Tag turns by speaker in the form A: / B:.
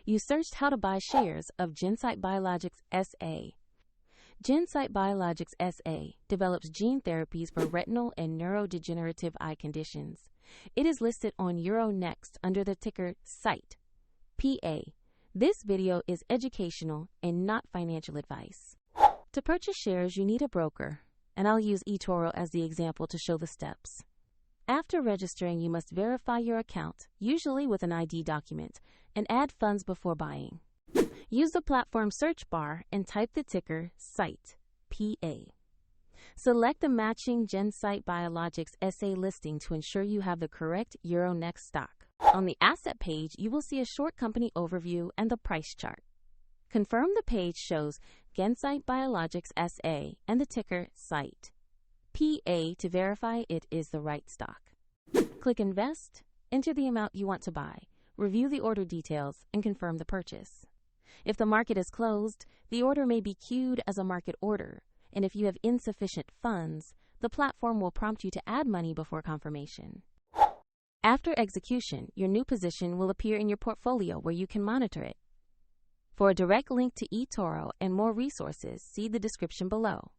A: You searched how to buy shares of Gensight Biologics SA. Gensight Biologics SA develops gene therapies for retinal and neurodegenerative eye conditions. It is listed on Euronext under the ticker SIGHT.PA. This video is educational and not financial advice. To purchase shares, you need a broker, and I'll use eToro as the example to show the steps. After registering, you must verify your account, usually with an ID document, and add funds before buying. Use the platform search bar and type the ticker SIGHT.PA. Select the matching Gensight Biologics SA listing to ensure you have the correct Euronext stock. On the asset page, you will see a short company overview and the price chart. Confirm the page shows Gensight Biologics SA and the ticker SIGHT.PA to verify it is the right stock. Click Invest, enter the amount you want to buy, review the order details, and confirm the purchase. If the market is closed, the order may be queued as a market order, and if you have insufficient funds, the platform will prompt you to add money before confirmation. After execution, your new position will appear in your portfolio where you can monitor it. For a direct link to eToro and more resources, see the description below.